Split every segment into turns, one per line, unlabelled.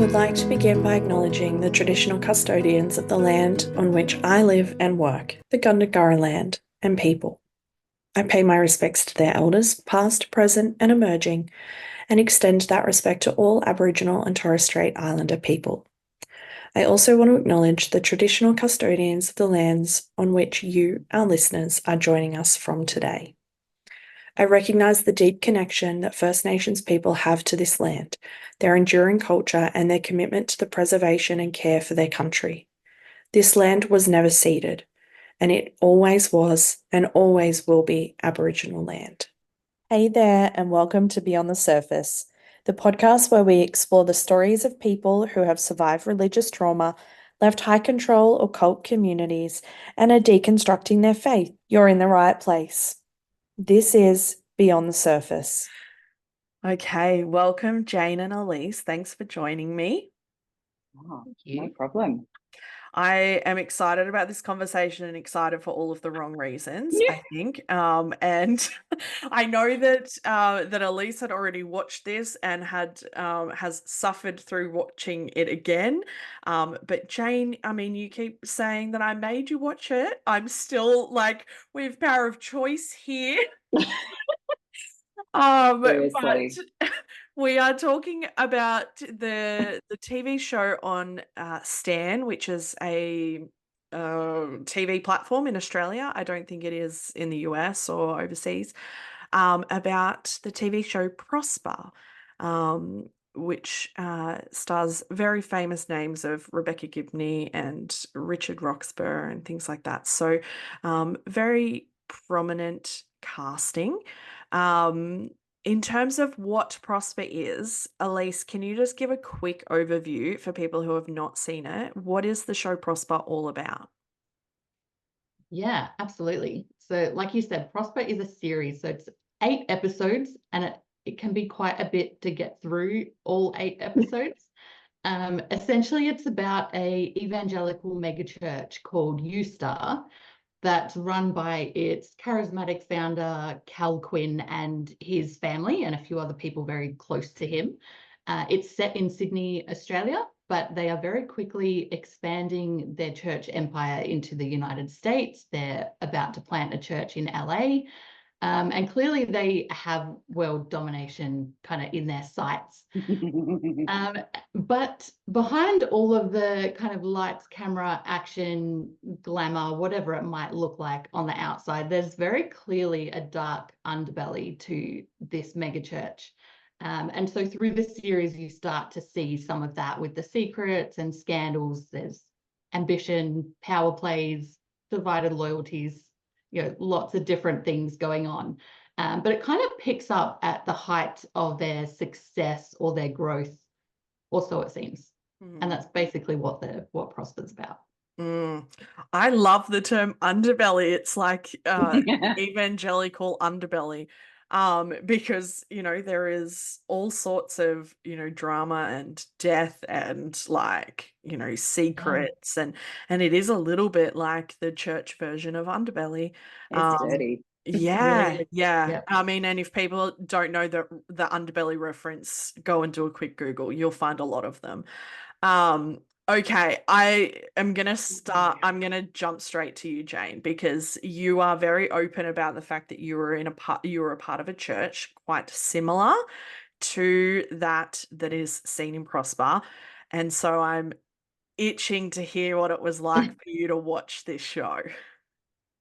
would like to begin by acknowledging the traditional custodians of the land on which I live and work, the Gundungurra land and people. I pay my respects to their elders, past, present, and emerging, and extend that respect to all Aboriginal and Torres Strait Islander people. I also want to acknowledge the traditional custodians of the lands on which you, our listeners, are joining us from today. I recognise the deep connection that First Nations people have to this land, their enduring culture, and their commitment to the preservation and care for their country. This land was never ceded, and it always was and always will be Aboriginal land. Hey there, and welcome to Beyond the Surface, the podcast where we explore the stories of people who have survived religious trauma, left high control or cult communities, and are deconstructing their faith. You're in the right place. This is Beyond the Surface. Okay, welcome Jane and Elise. Thanks for joining me.
Oh, no problem.
I am excited about this conversation and excited for all of the wrong reasons, I think. And I know that Elise had already watched this and has suffered through watching it again. But Jane, I mean, you keep saying that I made you watch it. I'm still like, we have power of choice here. But we are talking about the TV show on Stan, which is a TV platform in Australia. I don't think it is in the US or overseas. About the TV show Prosper, which stars very famous names of Rebecca Gibney and Richard Roxburgh and things like that. So very prominent casting. In terms of what Prosper is, Elise, can you just give a quick overview for people who have not seen it? What is the show Prosper all about?
Yeah, absolutely. So like you said, Prosper is a series. So it's 8 episodes and it can be quite a bit to get through all 8 episodes. Essentially, it's about a evangelical megachurch called U-Star that's run by its charismatic founder, Cal Quinn, and his family and a few other people very close to him. It's set in Sydney, Australia, but they are very quickly expanding their church empire into the United States. They're about to plant a church in LA. And clearly they have world domination kind of in their sights. But behind all of the kind of lights, camera, action, glamour, whatever it might look like on the outside, there's very clearly a dark underbelly to this mega church. And so through the series, you start to see some of that with the secrets and scandals. There's ambition, power plays, divided loyalties, lots of different things going on. But it kind of picks up at the height of their success or their growth, or so it seems. And that's basically what Prosper's about.
I love the term underbelly. It's like evangelical underbelly. Because, there is all sorts of, drama and death and secrets and it is a little bit like the church version of underbelly.
It's dirty.
Yeah,
Really,
yeah.
yep.
I mean, and if people don't know the underbelly reference, go and do a quick Google. You'll find a lot of them. Okay, I'm gonna jump straight to you, Jane, because you are very open about the fact that you were a part of a church quite similar to that is seen in Prosper. And so I'm itching to hear what it was like for you to watch this show.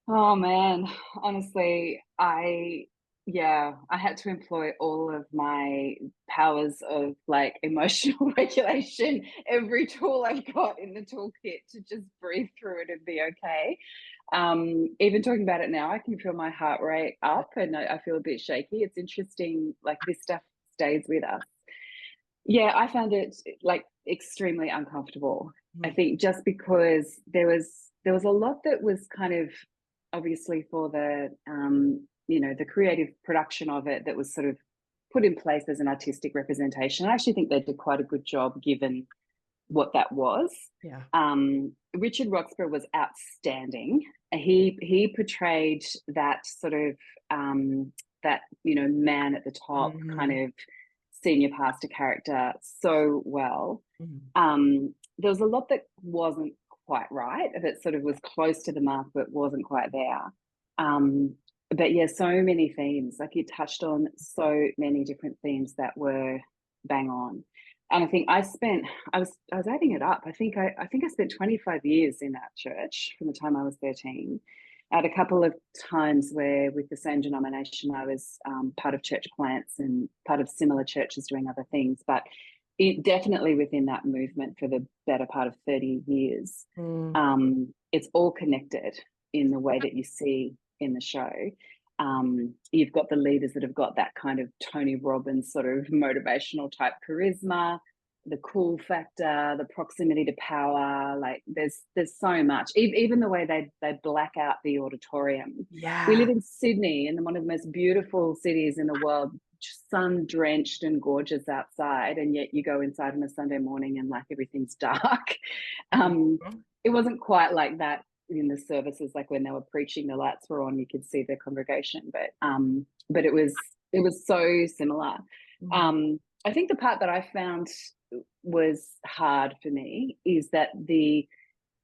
Oh man, honestly, I had to employ all of my powers of like emotional regulation, every tool I've got in the toolkit to just breathe through it and be okay. Even talking about it now, I can feel my heart rate up and I feel a bit shaky. It's interesting, like this stuff stays with us. Yeah, I found it like extremely uncomfortable. I think just because there was a lot that was kind of obviously for the the creative production of it that was sort of put in place as an artistic representation. I actually think they did quite a good job given what that was.
Yeah.
Richard Roxburgh was outstanding. He portrayed that sort of that man at the top, kind of senior pastor character so well. There was a lot that wasn't quite right, that sort of was close to the mark but wasn't quite there. But yeah, so many themes, like you touched on so many different themes that were bang on. And I think I was adding it up. I think I spent 25 years in that church from the time I was 13. I had a couple of times where with the same denomination I was part of church plants and part of similar churches doing other things, but it definitely within that movement for the better part of 30 years. It's all connected in the way that you see in the show. You've got the leaders that have got that kind of Tony Robbins sort of motivational type charisma, the cool factor, the proximity to power. Like there's so much. Even the way they black out the auditorium.
Yeah.
We live in Sydney, in one of the most beautiful cities in the world, sun drenched and gorgeous outside, and yet you go inside on a Sunday morning and like everything's dark. It wasn't quite like that in the services, like when they were preaching, the lights were on, you could see the congregation, but it was so similar. I think the part that I found was hard for me is that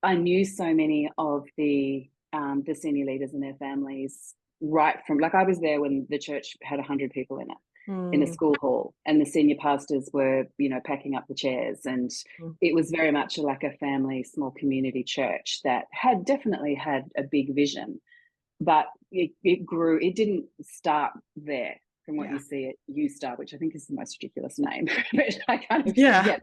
I knew so many of the senior leaders and their families right from, like I was there when the church had 100 people in it, in a school hall, and the senior pastors were, packing up the chairs, and it was very much like a family, small community church that had definitely had a big vision, but it grew. It didn't start there from what you see at U-Star, which I think is the most ridiculous name, but I kind of forget.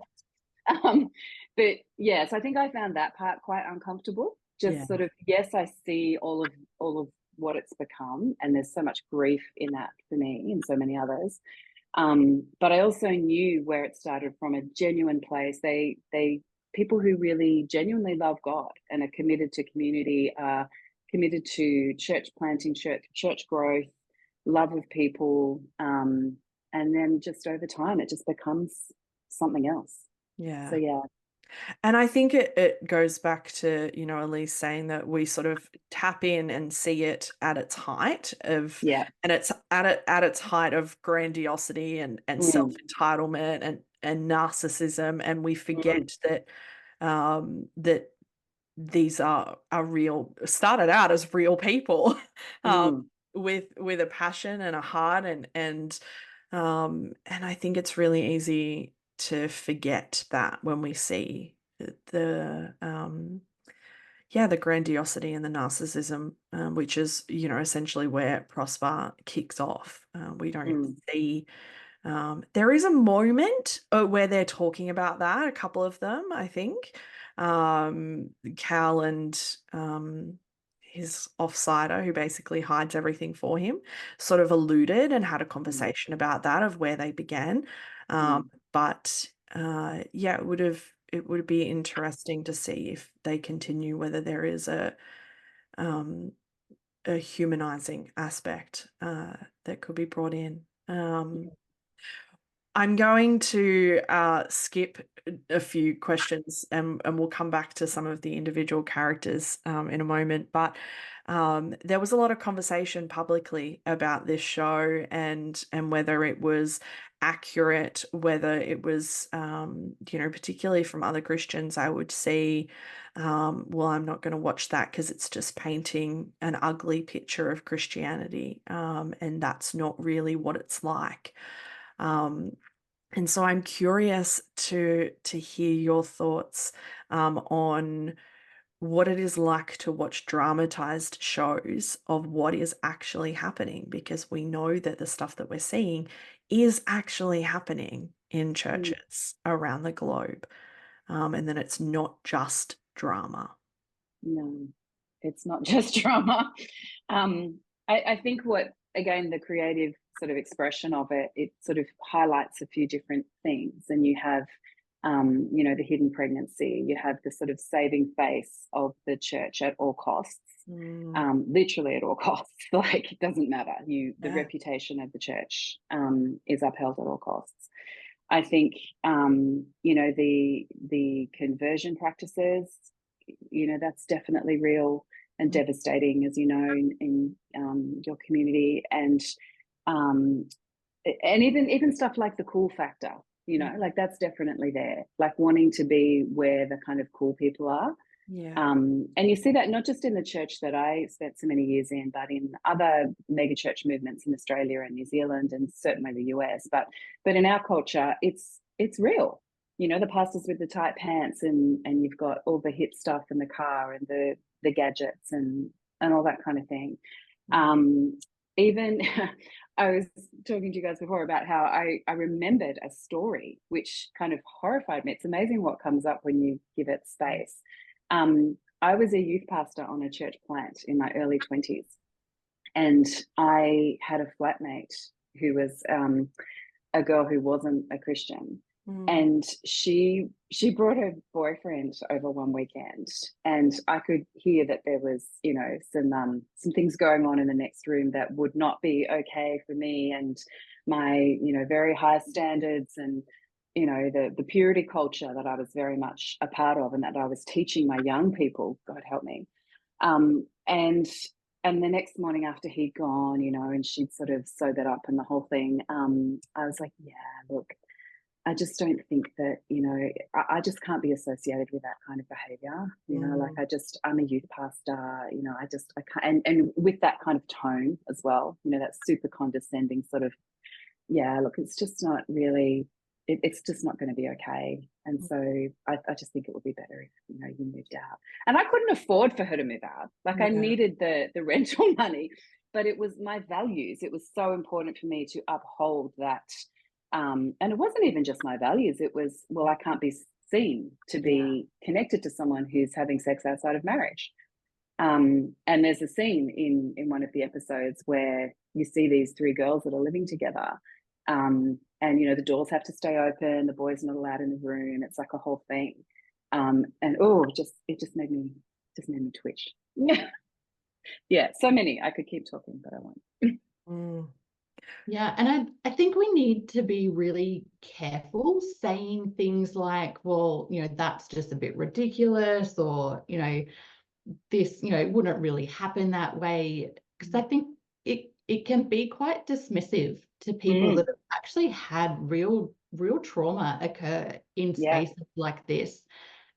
But yes, I think I found that part quite uncomfortable. Just sort of, yes, I see all of what it's become, and there's so much grief in that for me and so many others. But I also knew where it started from, a genuine place. They people who really genuinely love God and are committed to community, are committed to church planting, church growth, love of people, and then just over time it just becomes something else. So yeah.
And I think it goes back to, Elise saying that we sort of tap in and see it at its height of, and it's at its height of grandiosity and self-entitlement and narcissism. And we forget that, that these are started out as real people, with a passion and a heart, and I think it's really easy to forget that when we see the grandiosity and the narcissism, which is, essentially where Prosper kicks off. We don't see, there is a moment where they're talking about that, a couple of them, I think. Cal and his offsider, who basically hides everything for him, sort of alluded and had a conversation about that, of where they began. But it would be interesting to see if they continue, whether there is a humanizing aspect that could be brought in. I'm going to skip a few questions, and we'll come back to some of the individual characters in a moment. But there was a lot of conversation publicly about this show and whether it was accurate, whether it was, particularly from other Christians, I would see, well, I'm not going to watch that because it's just painting an ugly picture of Christianity, and that's not really what it's like. And so I'm curious to hear your thoughts on what it is like to watch dramatized shows of what is actually happening, because we know that the stuff that we're seeing is actually happening in churches around the globe, and then it's not just drama.
No, it's not just drama. I think again, the creative sort of expression of it sort of highlights a few different things. And you have, the hidden pregnancy, you have the sort of saving face of the church at all costs, literally at all costs. Like, it doesn't matter. The reputation of the church is upheld at all costs. I think, the conversion practices, that's definitely real and devastating, as you know, in your community. And and even stuff like the cool factor, you know, like that's definitely there, like wanting to be where the kind of cool people are.
Yeah.
And you see that not just in the church that I spent so many years in, but in other megachurch movements in Australia and New Zealand, and certainly the US. But in our culture, it's real. You know, the pastors with the tight pants, and you've got all the hip stuff in the car and the gadgets and all that kind of thing. Even I was talking to you guys before about how I remembered a story which kind of horrified me. It's amazing what comes up when you give it space. I was a youth pastor on a church plant in my early 20s, and I had a flatmate who was a girl who wasn't a Christian. And she brought her boyfriend over one weekend, and I could hear that there was, you know, some things going on in the next room that would not be okay for me and my, you know, very high standards, and you know, the purity culture that I was very much a part of and that I was teaching my young people, God help me. And the next morning after he'd gone, you know, and she'd sort of sewed that up and the whole thing, I was like, yeah, look, I just don't think that, you know, I just can't be associated with that kind of behavior. You know, like I'm a youth pastor, you know, I can't, and with that kind of tone as well, you know, that super condescending sort of, yeah, look, it's just not really, it's just not going to be okay. And so I just think it would be better if, you know, you moved out. And I couldn't afford for her to move out. Like I needed the rental money, but it was my values. It was so important for me to uphold that. And it wasn't even just my values. It was, well, I can't be seen to be connected to someone who's having sex outside of marriage. And there's a scene in one of the episodes where you see these three girls that are living together. And you know, the doors have to stay open, the boy's not allowed in the room. It's like a whole thing. And it just made me twitch. Yeah, so many. I could keep talking, but I won't.
Yeah, and I think we need to be really careful saying things like, well, you know, that's just a bit ridiculous, or, you know, this, you know, wouldn't really happen that way. Because I think it can be quite dismissive to people that have actually had real trauma occur in spaces like this.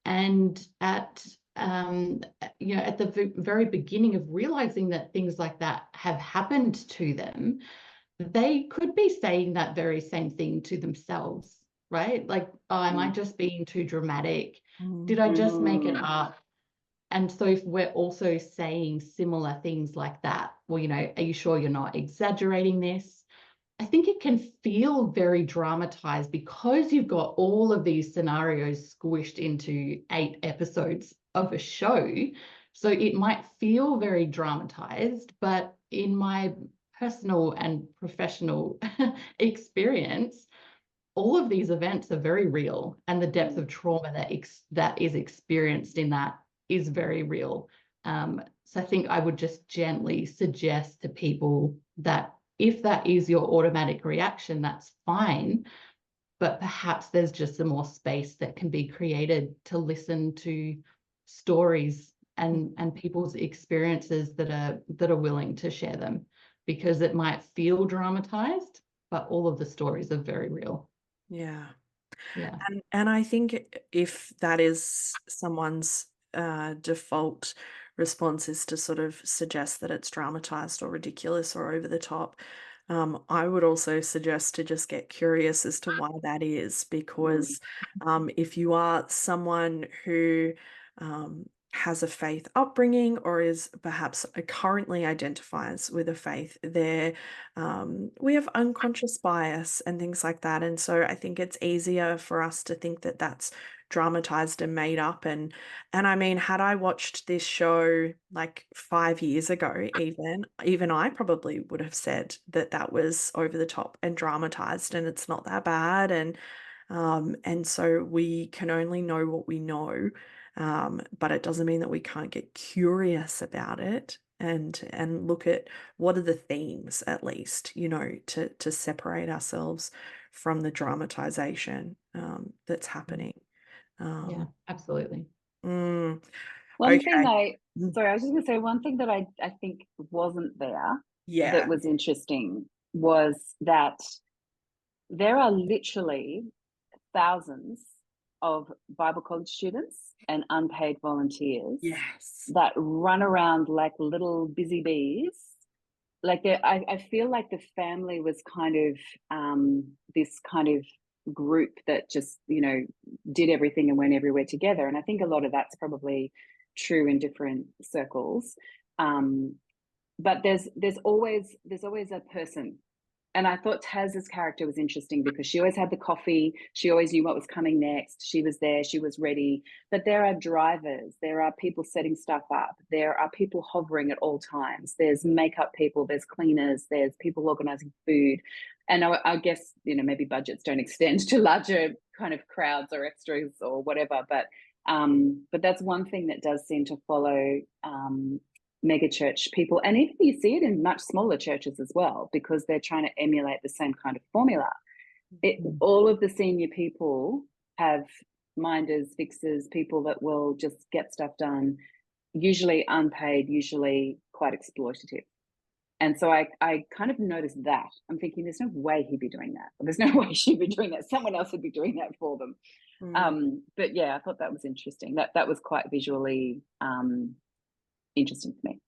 And at you know, at the very beginning of realizing that things like that have happened to them, they could be saying that very same thing to themselves, right? Like, oh, am I just being too dramatic? Did I just make it up? And so if we're also saying similar things like that, well, you know, are you sure you're not exaggerating this? I think it can feel very dramatized because you've got all of these scenarios squished into 8 episodes of a show. So it might feel very dramatized, but in my personal and professional experience, all of these events are very real, and the depth of trauma that is experienced in that is very real. So I think I would just gently suggest to people that if that is your automatic reaction, that's fine, but perhaps there's just some more space that can be created to listen to stories and people's experiences that are willing to share them, because it might feel dramatized, but all of the stories are very real.
Yeah.
Yeah.
And I think if that is someone's default response is to sort of suggest that it's dramatized or ridiculous or over the top, I would also suggest to just get curious as to why that is, because if you are someone who has a faith upbringing or is perhaps currently identifies with a faith, there we have unconscious bias and things like that, and so I think it's easier for us to think that that's dramatized and made up. And I mean, had I watched this show like 5 years ago, even I probably would have said that that was over the top and dramatized and it's not that bad. And so we can only know what we know. But it doesn't mean that we can't get curious about it and look at what are the themes, at least, you know, to separate ourselves from the dramatization that's happening.
Yeah, absolutely.
One
Okay.
thing I was just going to say, one thing that I think wasn't there that was interesting was that there are literally thousands of Bible college students and unpaid volunteers
Yes.
that run around like little busy bees. Like I feel like the family was kind of this kind of group that just, you know, did everything and went everywhere together. And I think a lot of that's probably true in different circles. But there's always a person. And I thought Taz's character was interesting because she always had the coffee. She always knew what was coming next. She was there. She was ready. But there are drivers. There are people setting stuff up. There are people hovering at all times. There's makeup people. There's cleaners. There's people organizing food. And I guess, you know, maybe budgets don't extend to larger kind of crowds or extras or whatever. But that's one thing that does seem to follow megachurch people, and even you see it in much smaller churches as well, because they're trying to emulate the same kind of formula. All of the senior people have minders, fixers, people that will just get stuff done, usually unpaid, usually quite exploitative. And so I kind of noticed that. I'm thinking, there's no way he'd be doing that. There's no way she'd be doing that. Someone else would be doing that for them. But yeah, I thought that was interesting. That was quite visually interesting for me.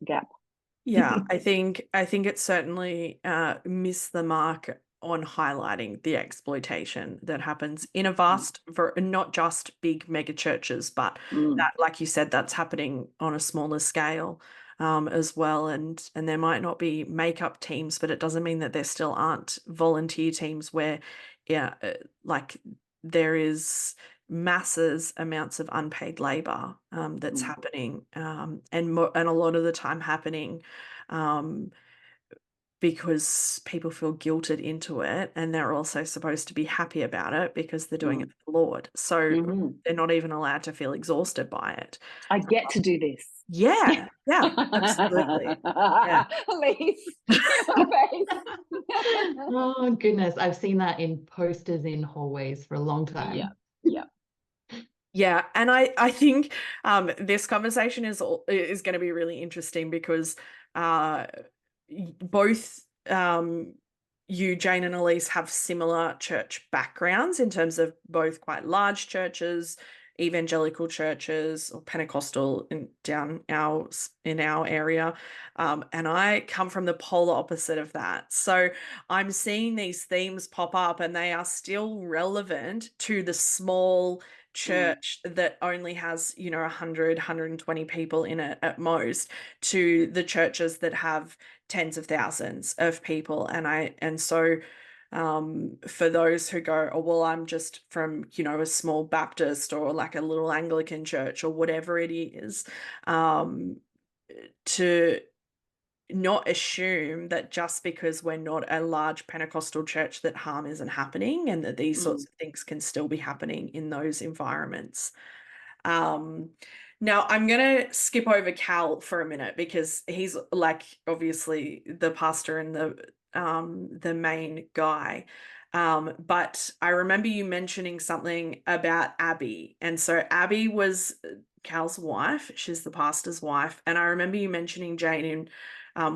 Gap.
Yeah, I think it certainly missed the mark on highlighting the exploitation that happens in a vast, not just big mega churches, but that, like you said, that's happening on a smaller scale as well. And there might not be makeup teams, but it doesn't mean that there still aren't volunteer teams where, like there is masses amounts of unpaid labor that's happening, and a lot of the time happening because people feel guilted into it, and they're also supposed to be happy about it because they're doing it for the Lord. So they're not even allowed to feel exhausted by it.
I get to do this.
Yeah, absolutely. Yeah.
Elise, your face.
Oh goodness, I've seen that in posters in hallways for a long time.
Yeah, and I think this conversation is going to be really interesting because both you, Jane, and Elise have similar church backgrounds in terms of both quite large churches, evangelical churches, or Pentecostal in our area, and I come from the polar opposite of that. So I'm seeing these themes pop up, and they are still relevant to the small church that only has 100, 120 people in it at most, to the churches that have tens of thousands of people. And so for those who go, oh well, I'm just from a small Baptist or like a little Anglican church or whatever it is, to not assume that just because we're not a large Pentecostal church that harm isn't happening, and that these sorts of things can still be happening in those environments. Now I'm going to skip over Cal for a minute because he's like obviously the pastor and the main guy. But I remember you mentioning something about Abby. And so Abby was Cal's wife. She's the pastor's wife. And I remember you mentioning, Jane, in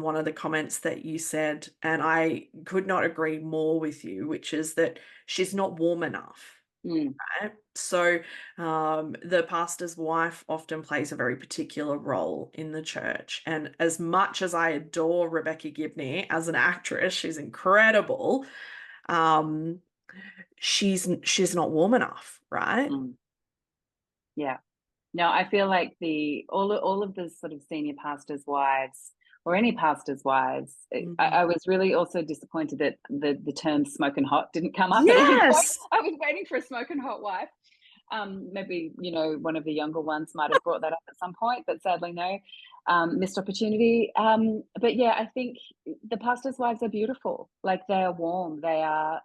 one of the comments that you said, and I could not agree more with you, which is that she's not warm enough. Right? So the pastor's wife often plays a very particular role in the church. And as much as I adore Rebecca Gibney as an actress, she's incredible, she's not warm enough, right?
Yeah. No, I feel like all of the sort of senior pastors' wives, or any pastors' wives, I was really also disappointed that the term "smoking hot" didn't come up at any point. I was waiting for a smoking hot wife. Maybe one of the younger ones might have brought that up at some point, but sadly no. Missed opportunity. But yeah, I think the pastors' wives are beautiful. Like, they are warm, they are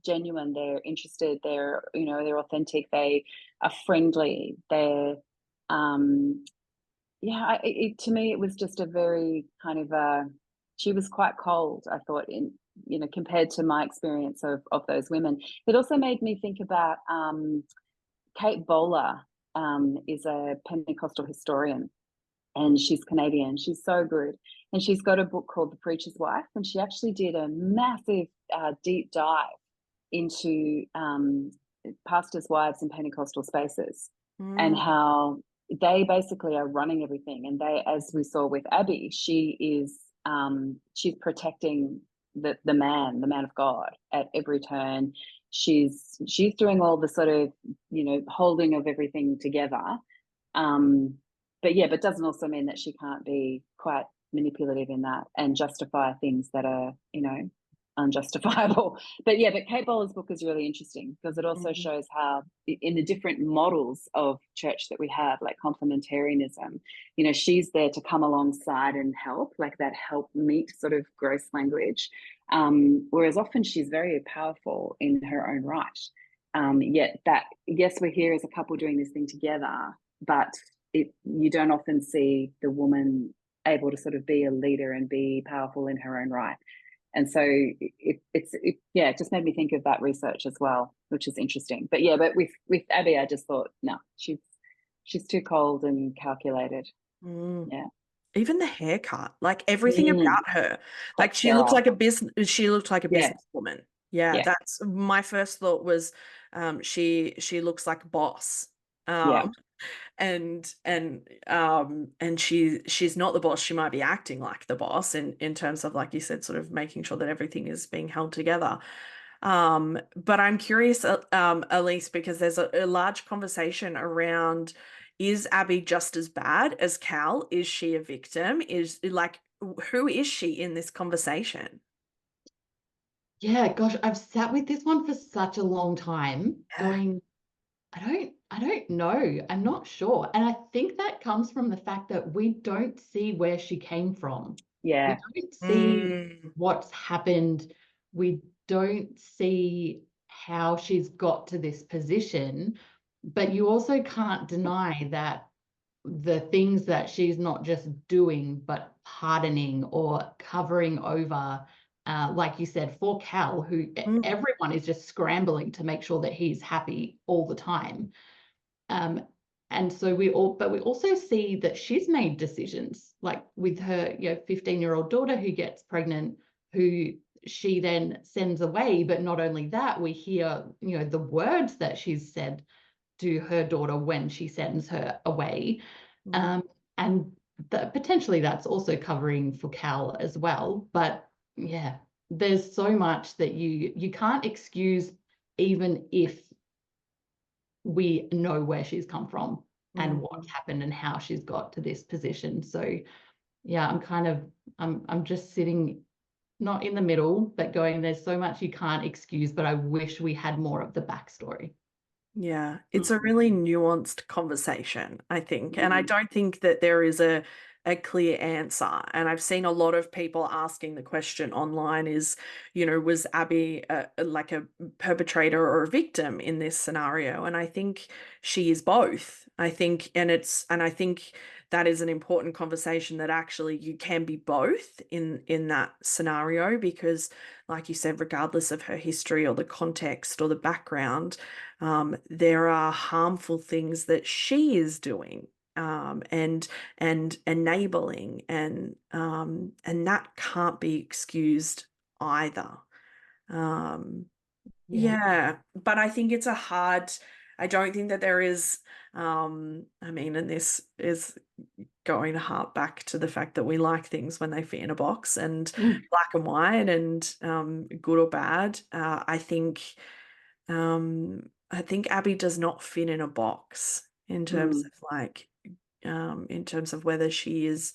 genuine, they're interested, they're authentic, they are friendly, they're to me it was just a very kind of she was quite cold, I thought, in compared to my experience of those women. It also made me think about Kate Bowler, is a Pentecostal historian, and she's Canadian. She's so good. And she's got a book called The Preacher's Wife, and she actually did a massive deep dive into pastors' wives in Pentecostal spaces and how they basically are running everything. And they, as we saw with Abby, she's protecting the man of God at every turn. She's doing all the sort of, holding of everything together. But doesn't also mean that she can't be quite manipulative in that and justify things that are, unjustifiable. But Kate Bowler's book is really interesting because it also shows how in the different models of church that we have, like complementarianism, she's there to come alongside and help, like that help meet sort of gross language. Whereas often she's very powerful in her own right. Yet that, yes, we're here as a couple doing this thing together, but you don't often see the woman able to sort of be a leader and be powerful in her own right. And so it just made me think of that research as well, which is interesting. But with Abby, I just thought, no, she's too cold and calculated. Yeah.
Even the haircut, like everything about her, like she looked like a businesswoman. Yeah, that's my first thought was, she looks like a boss. And she's not the boss. She might be acting like the boss in terms of, like you said, sort of making sure that everything is being held together. But I'm curious, Elise, because there's a large conversation around, is Abby just as bad as Cal? Is she a victim? Who is she in this conversation?
Yeah, gosh, I've sat with this one for such a long time, going, I don't know. I'm not sure. And I think that comes from the fact that we don't see where she came from.
Yeah.
We don't see what's happened. We don't see how she's got to this position. But you also can't deny that the things that she's not just doing, but pardoning or covering over, like you said, for Cal, who everyone is just scrambling to make sure that he's happy all the time. And so we also see that she's made decisions, like with her 15-year-old daughter who gets pregnant, who she then sends away. But not only that, we hear the words that she's said to her daughter when she sends her away. And potentially that's also covering for Cal as well. But yeah, there's so much that you can't excuse, even if we know where she's come from and what's happened and how she's got to this position. So yeah, I'm just sitting not in the middle, but going, there's so much you can't excuse, but I wish we had more of the backstory.
Yeah, it's a really nuanced conversation, I think. And I don't think that there is a clear answer. And I've seen a lot of people asking the question online is, was Abby like a perpetrator or a victim in this scenario? And I think she is both. I think that is an important conversation, that actually you can be both in that scenario, because like you said, regardless of her history or the context or the background, there are harmful things that she is doing, and enabling, and that can't be excused either. But I think it's I don't think that there is, and this is going to harp back to the fact that we like things when they fit in a box, and black and white, and good or bad. I think Abby does not fit in a box in terms of whether she is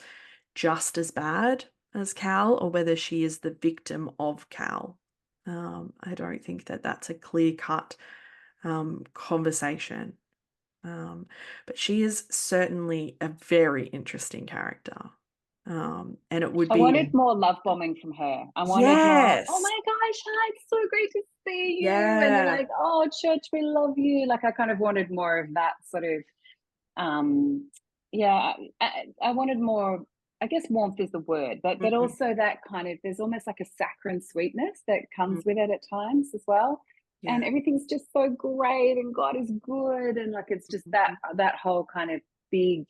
just as bad as Cal or whether she is the victim of Cal. I don't think that that's a clear-cut conversation. But she is certainly a very interesting character. And it would be...
I wanted more love bombing from her. I wanted more, oh my gosh, hi, it's so great to see you.
Yeah.
And then like, oh, church, we love you. Like, I kind of wanted more of that sort of, I wanted more, I guess warmth is the word, but also that kind of, there's almost like a saccharine sweetness that comes with it at times as well. Yeah. And everything's just so great and God is good. And like, it's just that whole kind of big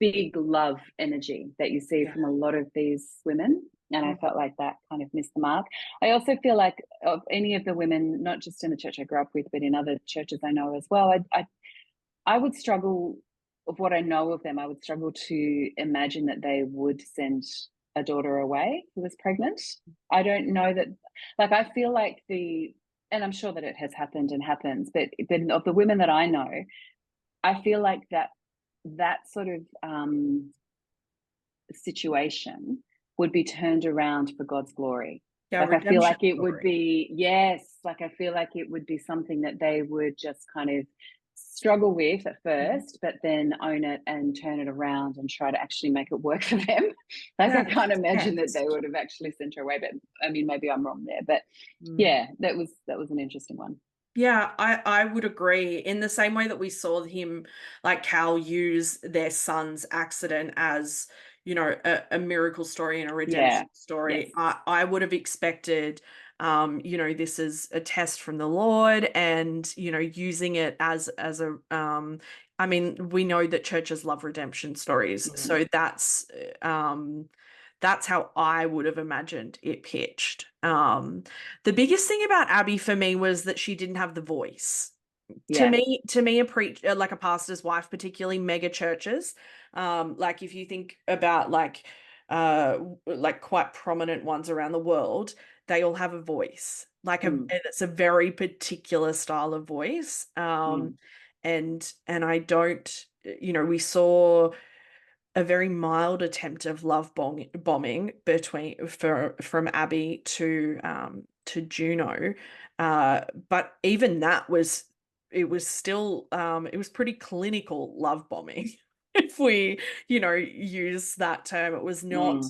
big love energy that you see from a lot of these women. And I felt like that kind of missed the mark. I also feel like of any of the women, not just in the church I grew up with, but in other churches I know as well, I would struggle, of what I know of them, I would struggle to imagine that they would send a daughter away who was pregnant. I don't know that, like, I feel like and I'm sure that it has happened and happens, but of the women that I know, I feel like that sort of situation would be turned around for God's glory.
Yeah,
Like, I feel like it
redemption
would be, yes, like I feel like it would be something that they would just kind of struggle with at first, but then own it and turn it around and try to actually make it work for them. Like,
Yeah,
I can't imagine that
yes.
they would have actually sent her away, but I mean, maybe I'm wrong there, but yeah, that was an interesting one.
Yeah, I would agree. In the same way that we saw him, like Cal, use their son's accident as, you know, a miracle story and a
Yeah.
redemption story.
Yes.
I would have expected, you know, this is a test from the Lord, and, you know, using it as a, I mean, we know that churches love redemption stories, so that's how I would have imagined it pitched. The biggest thing about Abby for me was that she didn't have the voice.
Yeah.
To me, a preacher, like a pastor's wife, particularly mega churches, like if you think about like quite prominent ones around the world, they all have a voice, and it's a very particular style of voice. And I don't, you know, we saw a very mild attempt of bombing from Abby to Juno, but even that was it was still it was pretty clinical love bombing. If we, you know, use that term, it was not,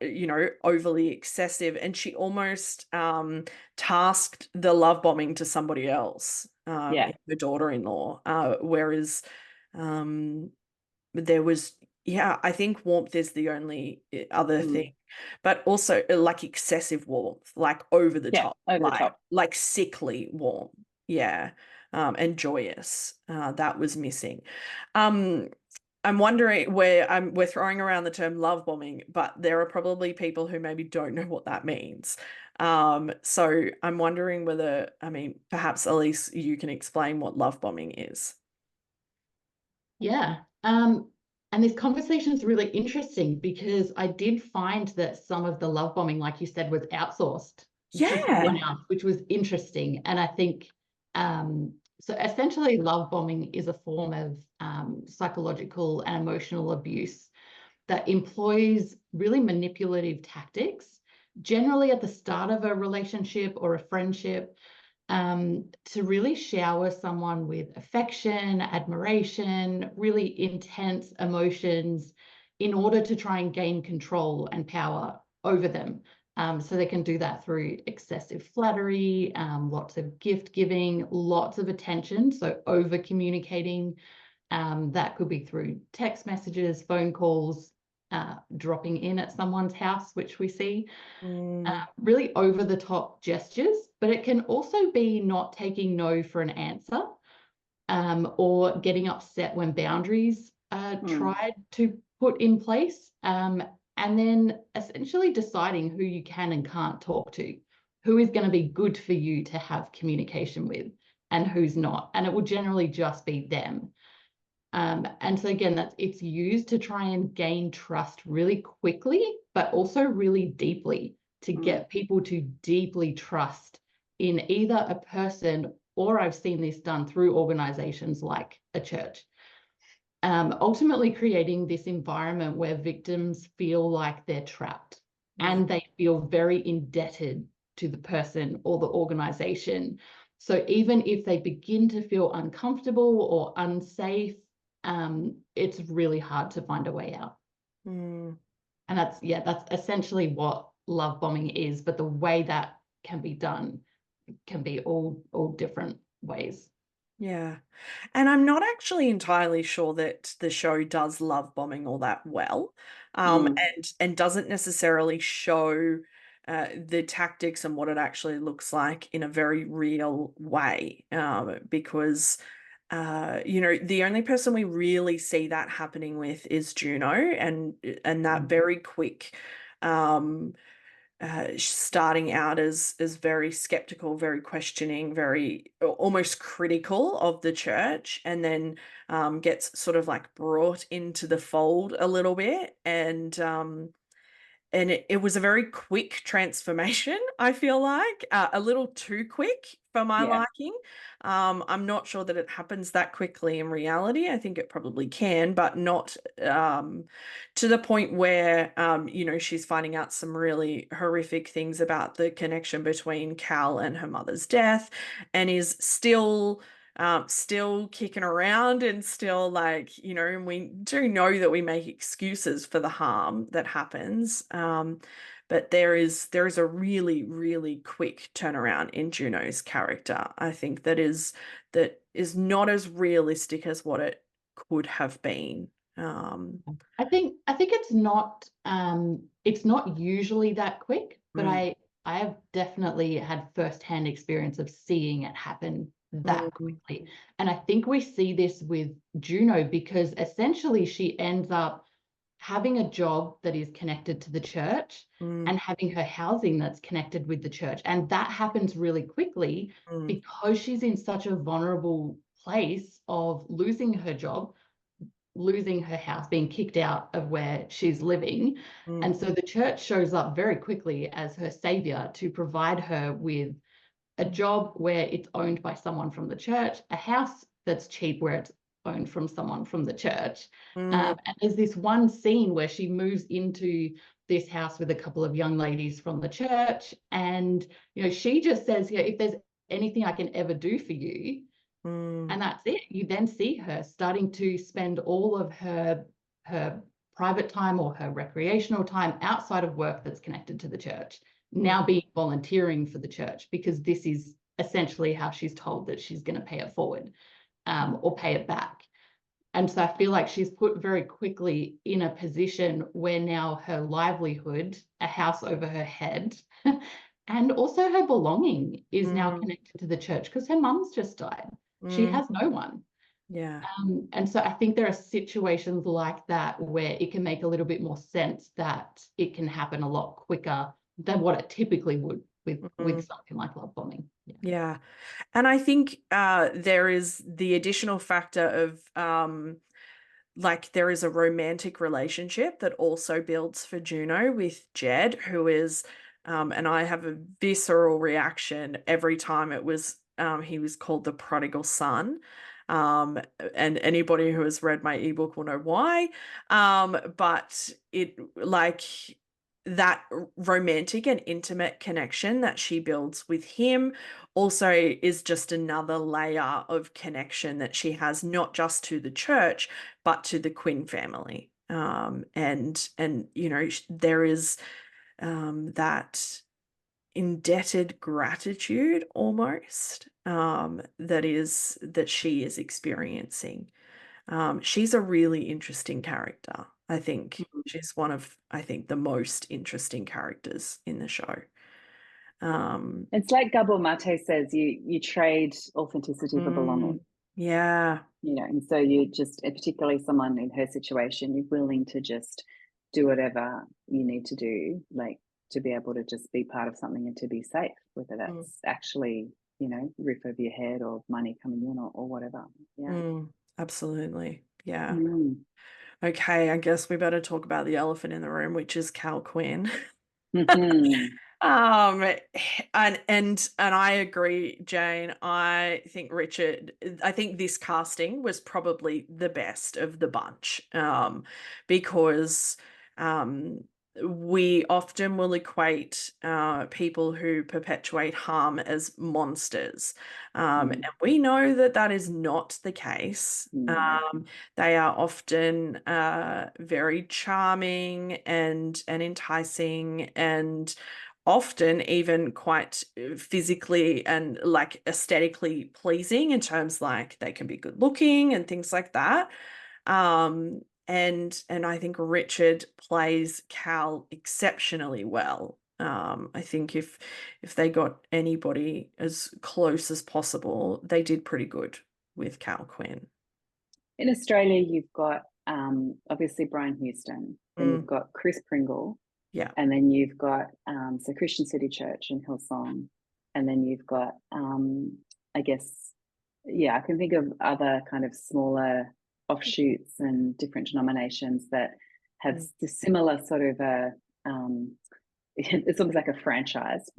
you know, overly excessive, and she almost tasked the love bombing to somebody else,
Yeah.
her daughter-in-law, whereas um there was, yeah, I think warmth is the only other thing, but also like excessive warmth, like over the
Yeah.
top,
Over the top.
like sickly warm. Yeah. And joyous. That was missing. Um, I'm wondering where we're throwing around the term love bombing, but there are probably people who maybe don't know what that means. So I'm wondering whether, I mean, perhaps Elise, you can explain what love bombing is.
Yeah. And this conversation is really interesting because I did find that some of the love bombing, like you said, was outsourced to someone
Yeah.
else, which was interesting. And I think so essentially love bombing is a form of psychological and emotional abuse that employs really manipulative tactics, generally at the start of a relationship or a friendship, to really shower someone with affection, admiration, really intense emotions in order to try and gain control and power over them. So they can do that through excessive flattery, lots of gift giving, lots of attention. So over communicating, that could be through text messages, phone calls, dropping in at someone's house, which we see. Really over the top gestures, but it can also be not taking no for an answer, or getting upset when boundaries are tried to put in place, and then essentially deciding who you can and can't talk to, who is going to be good for you to have communication with and who's not. And it will generally just be them. And so again, it's used to try and gain trust really quickly, but also really deeply, to get people to deeply trust in either a person, or I've seen this done through organizations like a church. Ultimately creating this environment where victims feel like they're trapped and they feel very indebted to the person or the organization. So even if they begin to feel uncomfortable or unsafe, it's really hard to find a way out. And that's essentially what love bombing is, but the way that can be done can be all different ways.
Yeah. And I'm not actually entirely sure that the show does love bombing all that well, and doesn't necessarily show the tactics and what it actually looks like in a very real way, because the only person we really see that happening with is Juno, and that very quick, starting out as very skeptical, very questioning, very almost critical of the church, and then gets sort of like brought into the fold a little bit, and it was a very quick transformation, I feel like, a little too quick for my
Yeah.
liking. I'm not sure that it happens that quickly in reality. I think it probably can, but not to the point where, she's finding out some really horrific things about the connection between Cal and her mother's death, and is still kicking around, and still like, and we do know that we make excuses for the harm that happens. But there is a really, really quick turnaround in Juno's character. I think that is not as realistic as what it could have been.
I think it's not usually that quick, but
Mm,
I have definitely had firsthand experience of seeing it happen that
mm,
quickly. And I think we see this with Juno because essentially she ends up having a job that is connected to the church
mm,
and having her housing that's connected with the church. And that happens really quickly
mm,
because she's in such a vulnerable place of losing her job, losing her house, being kicked out of where she's living.
mm,
And so the church shows up very quickly as her savior to provide her with a job where it's owned by someone from the church, a house that's cheap where it's owned from someone from the church.
mm,
And there's this one scene where she moves into this house with a couple of young ladies from the church. And, she just says, if there's anything I can ever do for you,
mm,
and that's it. You then see her starting to spend all of her private time or her recreational time outside of work that's connected to the church,
mm,
now being volunteering for the church because this is essentially how she's told that she's going to pay it forward, or pay it back. And so I feel like she's put very quickly in a position where now her livelihood, a house over her head, and also her belonging is now
mm,
connected to the church because her mum's just died. She
mm.
has no one.
Yeah.
And so I think there are situations like that where it can make a little bit more sense that it can happen a lot quicker than what it typically would with
Mm,
something like love bombing. Yeah.
yeah. And I think there is the additional factor of like there is a romantic relationship that also builds for Juno with Jed, who is, and I have a visceral reaction every time he was called the prodigal son. And anybody who has read my ebook will know why. But it like that romantic and intimate connection that she builds with him also is just another layer of connection that she has, not just to the church, but to the Quinn family. And there is that indebted gratitude almost, that she is experiencing. She's a really interesting character. I think she's one of, I think, the most interesting characters in the show. Um,
It's like Gabor Mate says, you trade authenticity for belonging.
yeah.
And so you just, particularly someone in her situation, you're willing to just do whatever you need to do, like to be able to just be part of something and to be safe, whether
Mm,
that's actually, roof over your head or money coming in or whatever. Yeah.
absolutely. Yeah.
Mm.
Okay, I guess we better talk about the elephant in the room, which is Cal Quinn.
Mm-hmm.
Um, and I agree, Jane. I think this casting was probably the best of the bunch, because um, we often will equate people who perpetuate harm as monsters, and we know that that is not the case.
No.
They are often very charming and enticing, and often even quite physically and like aesthetically pleasing, in terms like they can be good looking and things like that. And I think Richard plays Cal exceptionally well. I think if they got anybody as close as possible, they did pretty good with Cal Quinn?
In Australia, you've got obviously Brian Houston, then you've got Chris Pringle,
Yeah.
and then you've got so Christian City Church in Hillsong, and then you've got I guess, yeah, I can think of other kind of smaller offshoots and different denominations that have the similar sort of a it's almost like a franchise.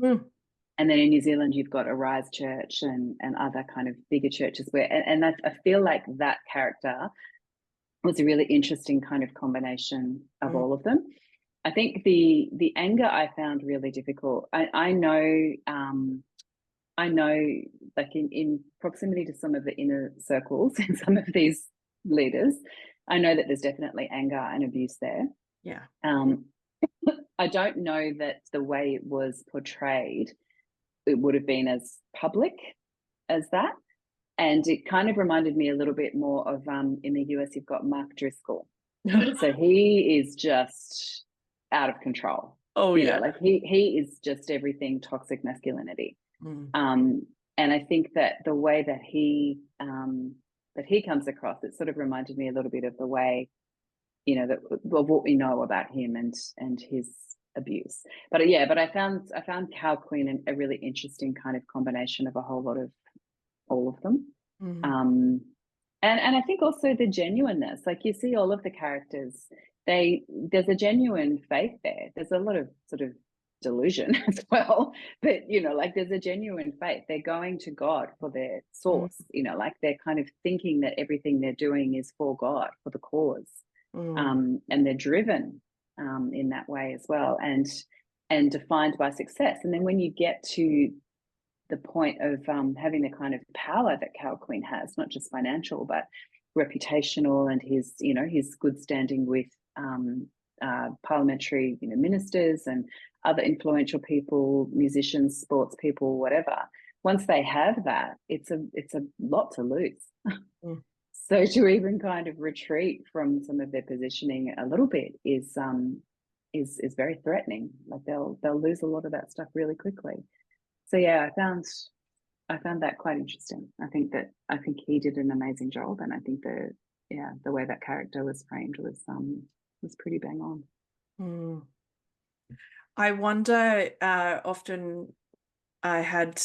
And then in New Zealand, you've got Arise Church and other kind of bigger churches where, and I feel like that character was a really interesting kind of combination of all of them. I think the anger I found really difficult. I know like in proximity to some of the inner circles in some of these leaders, I know that there's definitely anger and abuse there.
Yeah.
I don't know that the way it was portrayed, it would have been as public as that. And it kind of reminded me a little bit more of in the US, you've got Mark Driscoll. So he is just out of control.
Oh,
you
yeah.
know, like he is just everything toxic masculinity. And I think that the way that he comes across, it sort of reminded me a little bit of the way, you know, that of what we know about him and his abuse. But yeah, but I found Cal Quinn a really interesting kind of combination of a whole lot of all of them. And I think also the genuineness, like you see all of the characters, there's a genuine faith there. There's a lot of sort of delusion as well, but you know, like there's a genuine faith. They're going to God for their source, you know, like they're kind of thinking that everything they're doing is for God, for the cause. And they're driven in that way as well, and defined by success. And then when you get to the point of having the kind of power that Cal Quinn has, not just financial, but reputational, and his, you know, his good standing with parliamentary, you know, ministers and other influential people, musicians, sports people, whatever. Once they have that, it's a lot to lose. So to even kind of retreat from some of their positioning a little bit is very threatening. Like they'll lose a lot of that stuff really quickly. So yeah, I found that quite interesting. I think he did an amazing job, and I think the way that character was framed was pretty bang on.
I wonder, often I had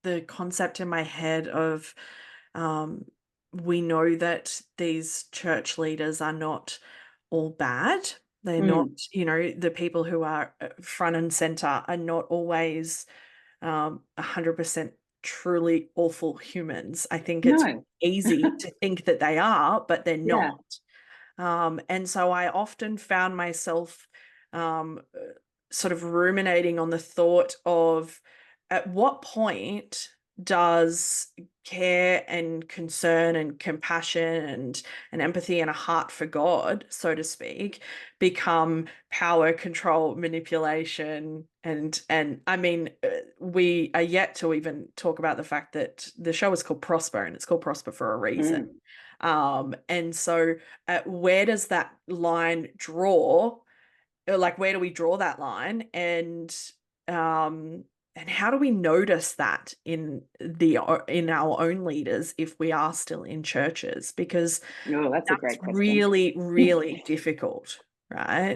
the concept in my head of we know that these church leaders are not all bad. They're not, you know, the people who are front and center are not always 100% truly awful humans. I think it's easy to think that they are, but they're not. And so I often found myself sort of ruminating on the thought of, at what point does care and concern and compassion and empathy and a heart for God, so to speak, become power, control, manipulation? And I mean, we are yet to even talk about the fact that the show is called Prosper, and it's called Prosper for a reason. And so where does that line draw? Like, where do we draw that line? And how do we notice that in our own leaders if we are still in churches? Because
that's a great question.
Really, really difficult, right?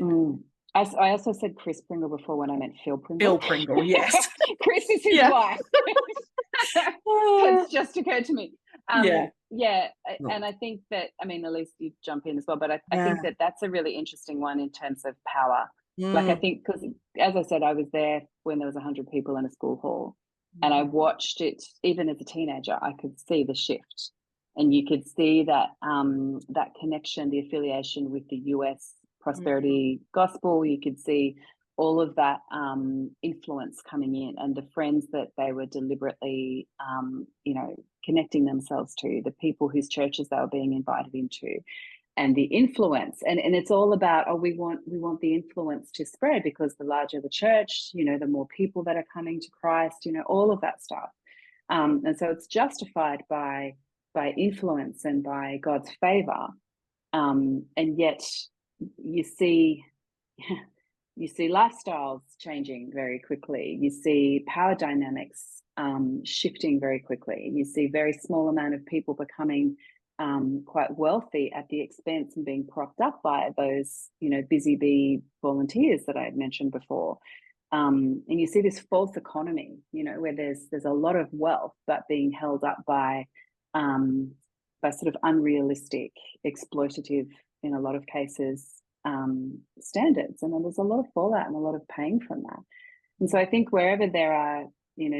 I also said Chris Pringle before when I meant Phil Pringle.
Phil Pringle, yes.
Chris is his wife. It's just occurred to me. And I think that, I mean, Elise, you jump in as well, but I think that that's a really interesting one in terms of power. Like, I think, because as I said, I was there when there was 100 people in a school hall, and I watched it. Even as a teenager, I could see the shift, and you could see that that connection, the affiliation with the US prosperity gospel. You could see all of that influence coming in, and the friends that they were deliberately, you know, connecting themselves to, the people whose churches they were being invited into, and the influence. And it's all about, we want the influence to spread, because the larger the church, you know, the more people that are coming to Christ, you know, all of that stuff. And so it's justified by influence and by God's favor. And yet you see lifestyles changing very quickly. You see power dynamics shifting very quickly. You see very small amount of people becoming quite wealthy at the expense and being propped up by those, busy bee volunteers that I had mentioned before. And you see this false economy, where there's a lot of wealth, but being held up by sort of unrealistic, exploitative, in a lot of cases, standards. And then there's a lot of fallout and a lot of pain from that. And so I think wherever there are,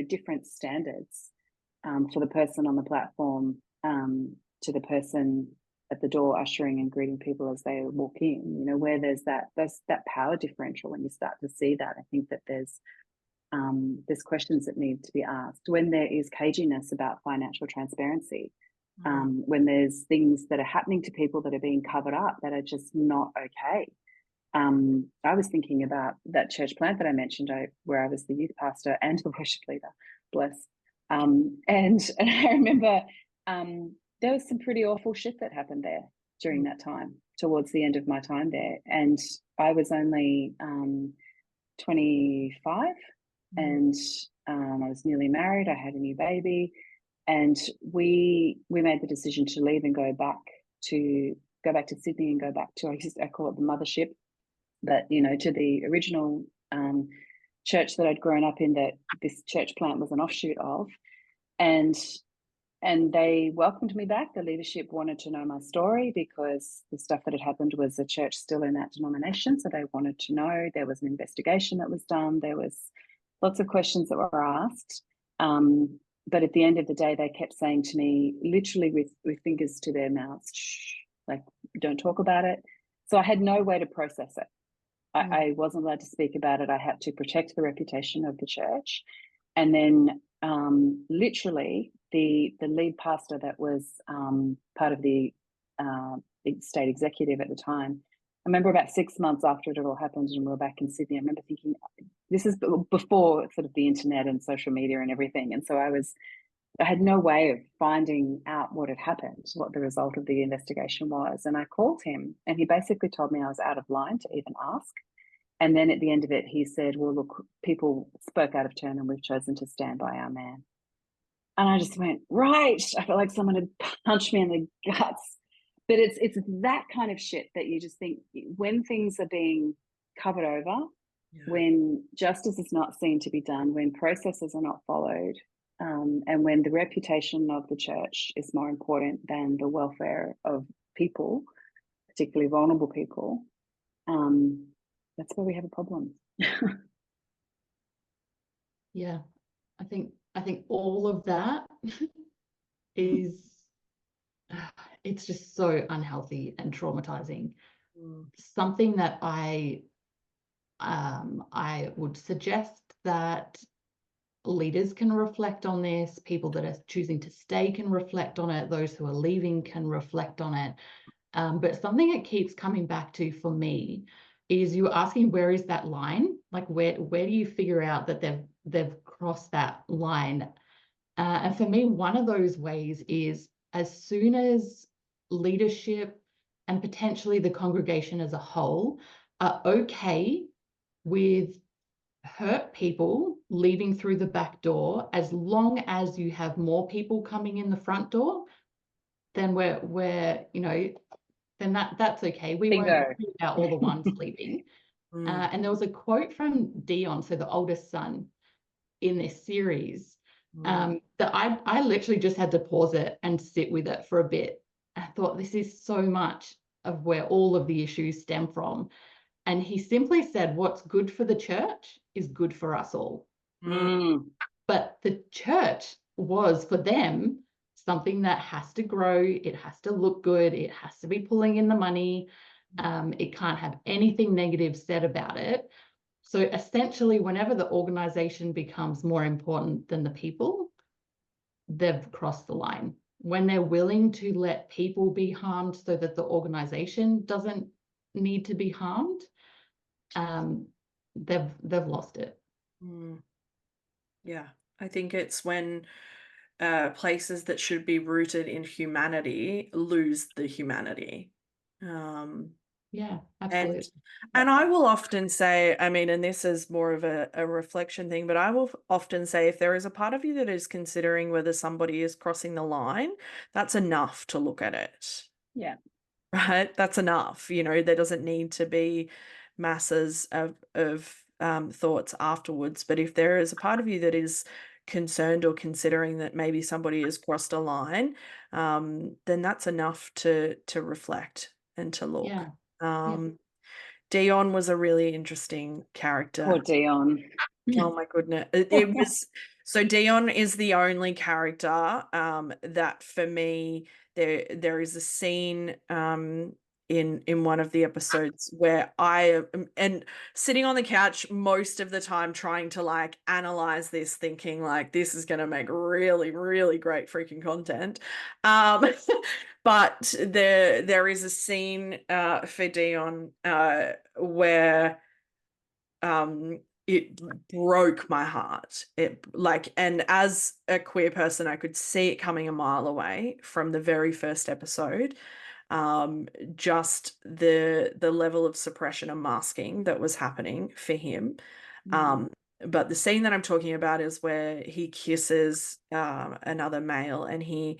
different standards for the person on the platform, to the person at the door ushering and greeting people as they walk in, where there's that power differential, when you start to see that, I think that there's questions that need to be asked. When there is caginess about financial transparency, when there's things that are happening to people that are being covered up that are just not okay. I was thinking about that church plant that I mentioned, where I was the youth pastor and the worship leader, bless. And I remember there was some pretty awful shit that happened there during that time, towards the end of my time there. And I was only 25, and I was newly married. I had a new baby, and we made the decision to leave and go back to Sydney and go back to, I call it the mothership, but to the original church that I'd grown up in, that this church plant was an offshoot of. And they welcomed me back. The leadership wanted to know my story, because the stuff that had happened was the church still in that denomination. So they wanted to know. There was an investigation that was done. There was lots of questions that were asked. But at the end of the day, they kept saying to me, literally with fingers to their mouths, shh, like, don't talk about it. So I had no way to process it. I wasn't allowed to speak about it. I had to protect the reputation of the church. And then literally the lead pastor that was part of the state executive at the time, I remember about 6 months after it all happened and we were back in Sydney, I remember thinking, this is before sort of the internet and social media and everything. And so I had no way of finding out what had happened, what the result of the investigation was. And I called him, and he basically told me I was out of line to even ask. And then at the end of it, he said, well, look, people spoke out of turn and we've chosen to stand by our man. And I just went, right. I felt like someone had punched me in the guts. But it's that kind of shit that you just think, when things are being covered over, when justice is not seen to be done, when processes are not followed, and when the reputation of the church is more important than the welfare of people, particularly vulnerable people, that's where we have a problem.
Yeah, I think all of that is, it's just so unhealthy and traumatizing. Something that I would suggest that leaders can reflect on this, people that are choosing to stay can reflect on it, those who are leaving can reflect on it. But something that keeps coming back to for me is, you were asking, where is that line? Like, where do you figure out that they've crossed that line? And for me, one of those ways is, as soon as leadership and potentially the congregation as a whole are okay with hurt people leaving through the back door, as long as you have more people coming in the front door, then we're then that's okay. We won't worry about all the ones leaving. And there was a quote from Dion, so the oldest son in this series, that I literally just had to pause it and sit with it for a bit. I thought, this is so much of where all of the issues stem from. And he simply said, what's good for the church is good for us all. But the church was, for them, something that has to grow. It has to look good. It has to be pulling in the money. It can't have anything negative said about it. So essentially, whenever the organization becomes more important than the people, they've crossed the line. When they're willing to let people be harmed so that the organization doesn't need to be harmed, they've lost it.
Yeah, I think it's when places that should be rooted in humanity lose the humanity.
Yeah,
And
absolutely.
and I will often say, I mean, and this is more of a reflection thing, but I will often say if there is a part of you that is considering whether somebody is crossing the line, that's enough to look at it.
Yeah.
Right? That's enough. There doesn't need to be masses of thoughts afterwards. But if there is a part of you that is concerned or considering that maybe somebody has crossed a line, then that's enough to reflect and to look.
Yeah.
Dion was a really interesting character.
Poor Dion.
Oh my goodness. It was so Dion is the only character that for me there is a scene in one of the episodes where I am and sitting on the couch most of the time trying to like analyze this, thinking like this is gonna make really, really great freaking content. But there is a scene for Dion where it broke my heart. And as a queer person, I could see it coming a mile away from the very first episode. Just the level of suppression and masking that was happening for him. But the scene that I'm talking about is where he kisses another male, and he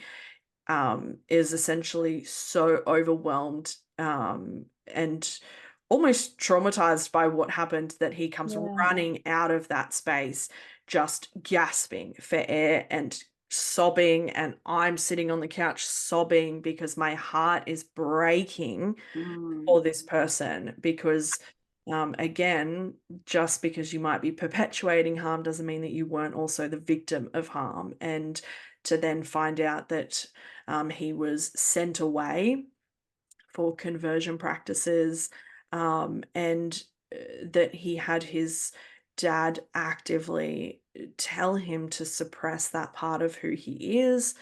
is essentially so overwhelmed and almost traumatized by what happened that he comes running out of that space, just gasping for air and sobbing. And I'm sitting on the couch sobbing because my heart is breaking for this person because again, just because you might be perpetuating harm doesn't mean that you weren't also the victim of harm. And to then find out that he was sent away for conversion practices and that he had his dad actively tell him to suppress that part of who he is,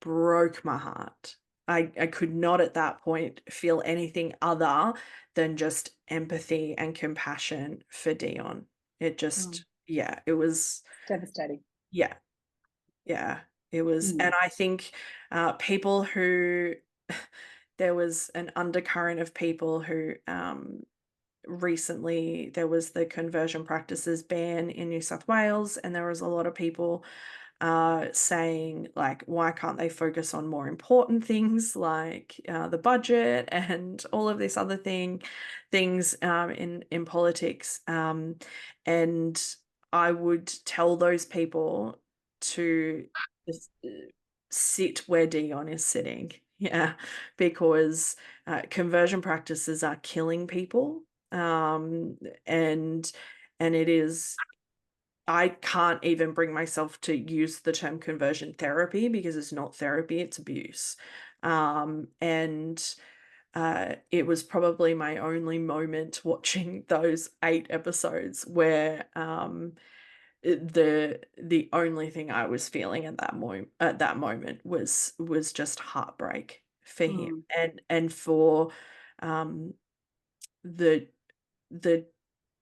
broke my heart. I could not at that point feel anything other than just empathy and compassion for Dion. It just, yeah, it was
devastating.
Yeah, yeah, it was. And I think people who, there was an undercurrent of people who recently there was the conversion practices ban in New South Wales, and there was a lot of people saying like, why can't they focus on more important things like the budget and all of these other things in politics, and I would tell those people to just sit where Dion is sitting. Yeah, because conversion practices are killing people, and it is. I can't even bring myself to use the term conversion therapy because it's not therapy, it's abuse. And it was probably my only moment watching those 8 episodes where the only thing I was feeling at that moment was just heartbreak for him and for the the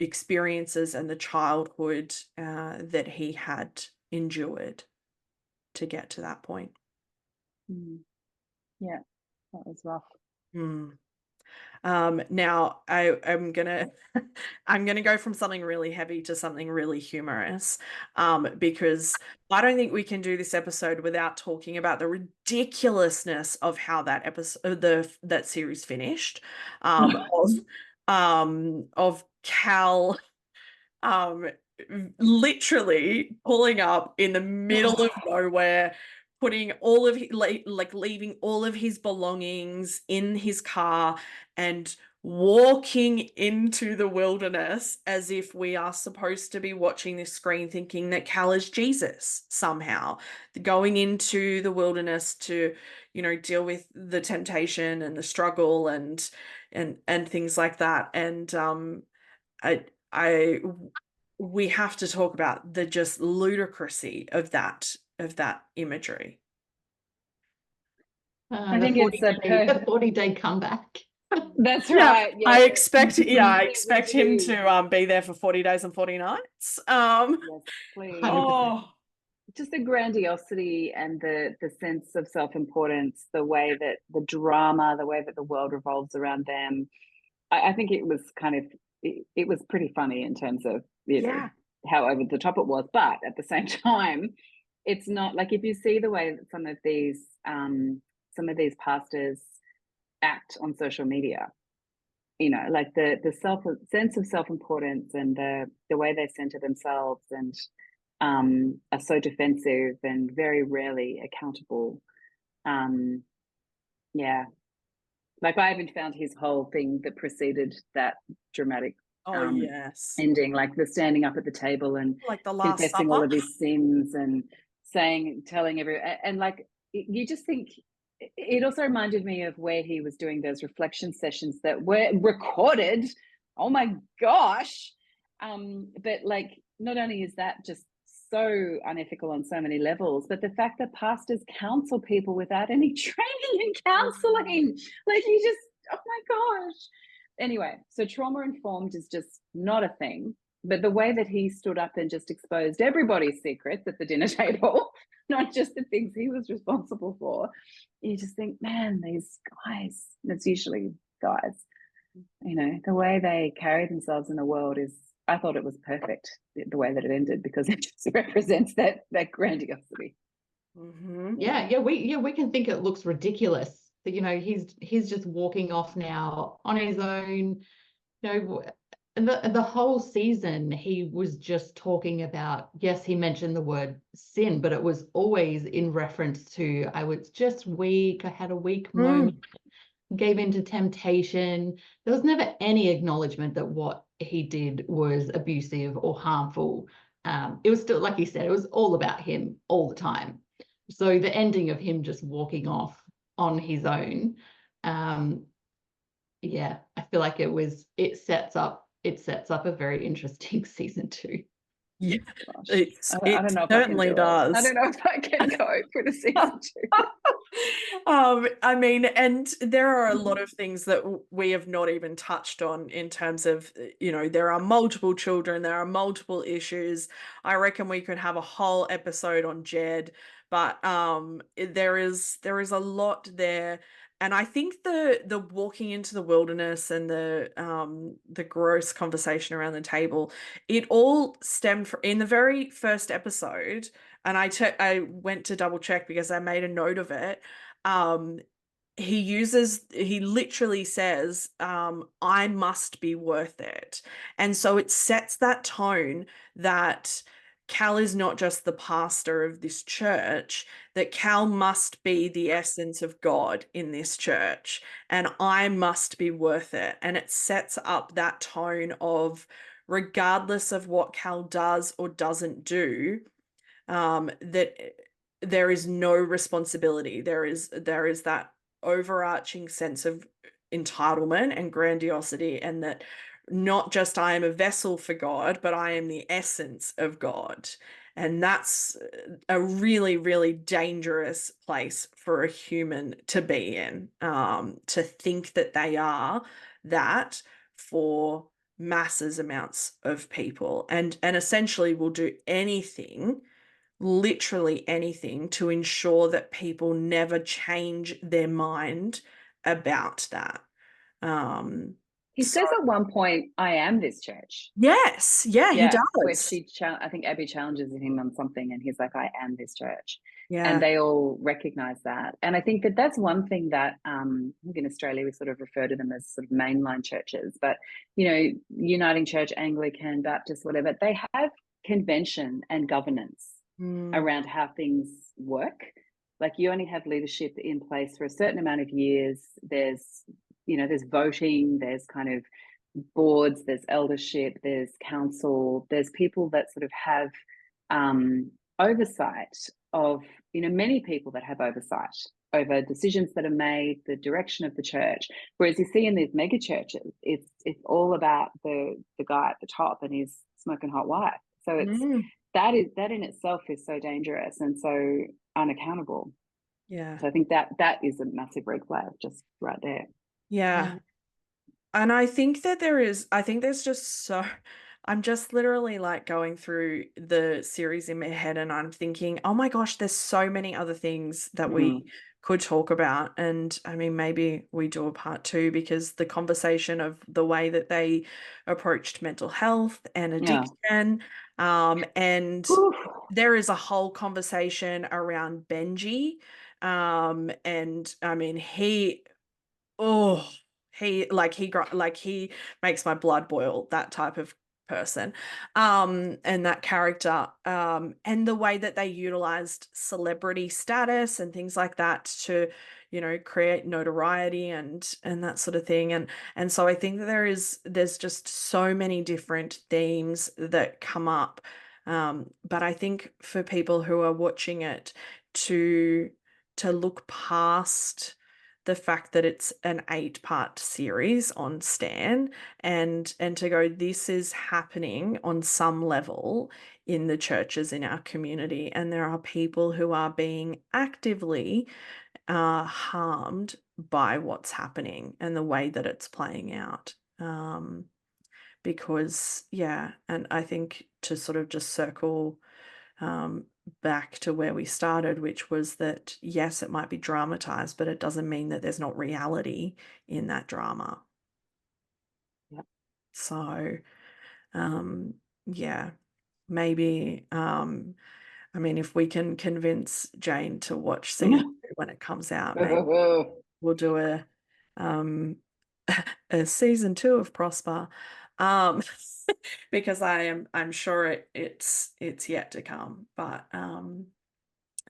experiences and the childhood that he had endured to get to that point.
Yeah, that was rough.
Now I'm gonna I'm gonna go from something really heavy to something really humorous, because I don't think we can do this episode without talking about the ridiculousness of how that episode that series finished, of Cal literally pulling up in the middle of nowhere, putting all of like leaving all of his belongings in his car and walking into the wilderness as if we are supposed to be watching this screen thinking that Cal is Jesus somehow, going into the wilderness to deal with the temptation and the struggle and things like that. And I we have to talk about the just ludicrousy of that imagery.
I think it's
the 40-day comeback.
That's right. Yeah.
I expect him to be there for 40 days and 40 nights.
Yes, please.
Oh,
just the grandiosity and the sense of self-importance, the way that the drama, the way that the world revolves around them. I think it was kind of it was pretty funny in terms of, you know, how over the top it was, but at the same time, it's not like, if you see the way that some of these pastors act on social media, you know, like the sense of self-importance and the way they center themselves and are so defensive and very rarely accountable. Yeah, like I even found his whole thing that preceded that dramatic
yes,
ending, like the standing up at the table and
like the Last
confessing
Supper.
all of his sins and telling everyone, and like you just think, it also reminded me of where he was doing those reflection sessions that were recorded. Oh my gosh. But like, not only is that just so unethical on so many levels, but the fact that pastors counsel people without any training in counseling, like you just, oh my gosh. Anyway, so trauma informed is just not a thing. But the way that he stood up and just exposed everybody's secrets at the dinner table, not just the things he was responsible for, you just think, man, these guys, that's usually guys, you know, the way they carry themselves in the world is, I thought it was perfect, the way that it ended, because it just represents that grandiosity.
We can think it looks ridiculous that, you know, he's just walking off now on his own, you know. And the whole season he was just talking about, yes, he mentioned the word sin, but it was always in reference to, I was just weak, I had a weak moment, gave into temptation. There was never any acknowledgement that what he did was abusive or harmful. It was still, like he said, it was all about him all the time. So the ending of him just walking off on his own, I feel like it sets up a very interesting season 2.
Yeah,
I don't know if
certainly does.
I don't know if I can go for the season 2.
I mean, and there are a lot of things that we have not even touched on in terms of, you know, there are multiple children, there are multiple issues. I reckon we could have a whole episode on Jed, but there is a lot there. And I think the walking into the wilderness and the gross conversation around the table, it all stemmed from in the very first episode. And I went to double check because I made a note of it. He literally says, I must be worth it. And so it sets that tone that Cal is not just the pastor of this church, that Cal must be the essence of God in this church, and I must be worth it. And it sets up that tone of, regardless of what Cal does or doesn't do, that there is no responsibility. There is that overarching sense of entitlement and grandiosity, and that not just I am a vessel for God, but I am the essence of God. And that's a really, really dangerous place for a human to be in, to think that they are that for masses amounts of people, and essentially will do anything, literally anything, to ensure that people never change their mind about that.
He says at one point, I am this church.
Yes, he does.
Where I think Abby challenges him on something and he's like, I am this church.
Yeah.
And they all recognize that. And I think that that's one thing that I think in Australia we sort of refer to them as sort of mainline churches, but, you know, Uniting Church, Anglican, Baptist, whatever, they have convention and governance around how things work. Like, you only have leadership in place for a certain amount of years. There's voting, there's kind of boards, there's eldership, there's council, there's people that sort of have oversight of, you know, many people that have oversight over decisions that are made, the direction of the church. Whereas you see in these mega churches, it's all about the guy at the top and his smoking hot wife. So it's that in itself is so dangerous and so unaccountable.
Yeah.
So I think that is a massive red flag just right there.
Yeah. And I think there's just I'm just literally like going through the series in my head and I'm thinking, oh my gosh, there's so many other things that we could talk about. And I mean, maybe we do a part 2 because the conversation of the way that they approached mental health and
Yeah.
addiction, and
Oof.
there is a whole conversation around Benji. And I mean, oh, he makes my blood boil, that type of person. And that character, and the way that they utilized celebrity status and things like that to, create notoriety and that sort of thing. And so I think that there's just so many different themes that come up. But I think for people who are watching it to look past the fact that it's an 8-part series on Stan and to go, this is happening on some level in the churches in our community, and there are people who are being actively harmed by what's happening and the way that it's playing out. Because, yeah, and I think to sort of just circle back to where we started, which was that, yes, it might be dramatized, but it doesn't mean that there's not reality in that drama.
Yep.
So, yeah, maybe, I mean, if we can convince Jane to watch season 2 when it comes out, maybe we'll do a season 2 of Prosper. Because I'm sure it's yet to come. But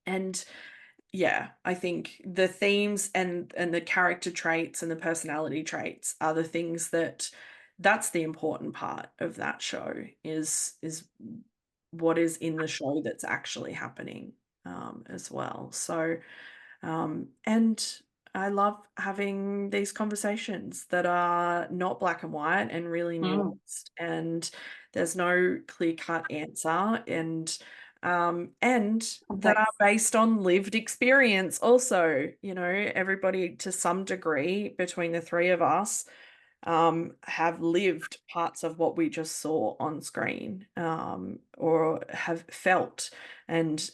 and yeah, I think the themes and the character traits and the personality traits are the things that's the important part of that show is what is in the show that's actually happening, as well. So and I love having these conversations that are not black and white and really nuanced, and there's no clear-cut answer, and that are based on lived experience also. Everybody to some degree between the three of us have lived parts of what we just saw on screen, or have felt and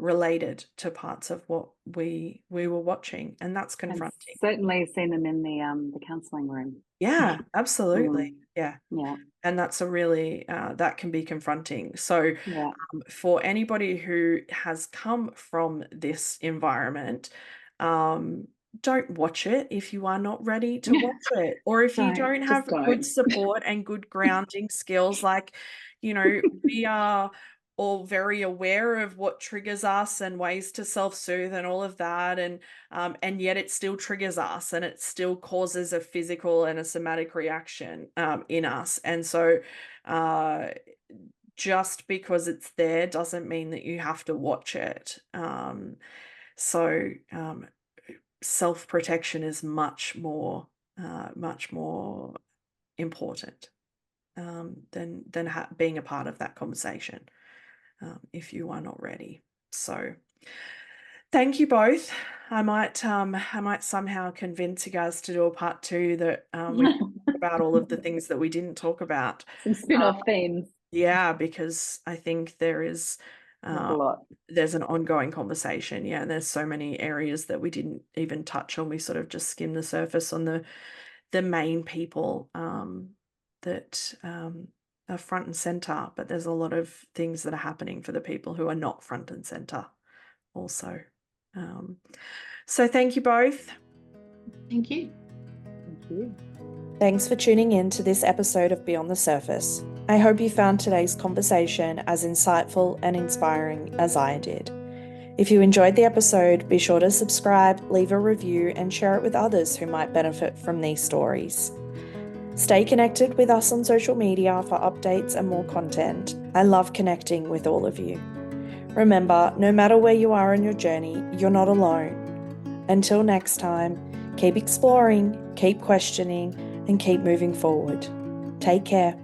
related to parts of what we were watching, and that's confronting.
And certainly seen them in the counselling room.
Yeah, absolutely. Yeah.
Yeah.
And that's a really that can be confronting. So
Yeah.
for anybody who has come from this environment, don't watch it if you are not ready to watch it, or if you don't have good support and good grounding skills. Like, we are all very aware of what triggers us and ways to self-soothe and all of that, and yet it still triggers us and it still causes a physical and a somatic reaction in us. And so just because it's there doesn't mean that you have to watch it. So self-protection is much more important than being a part of that conversation, if you are not ready. So thank you both. I might somehow convince you guys to do a part 2 that we can talk about all of the things that we didn't talk about.
Some spin-off themes.
Yeah, because I think there's a lot. There's an ongoing conversation. Yeah, and there's so many areas that we didn't even touch on. We sort of just skimmed the surface on the main people that are front and center, but there's a lot of things that are happening for the people who are not front and center also. So thank you both.
Thank you.
Thank you.
Thanks for tuning in to this episode of Beyond the Surface. I hope you found today's conversation as insightful and inspiring as I did. If you enjoyed the episode, be sure to subscribe, leave a review, and share it with others who might benefit from these stories. Stay connected with us on social media for updates and more content. I love connecting with all of you. Remember, no matter where you are in your journey, you're not alone. Until next time, keep exploring, keep questioning, and keep moving forward. Take care.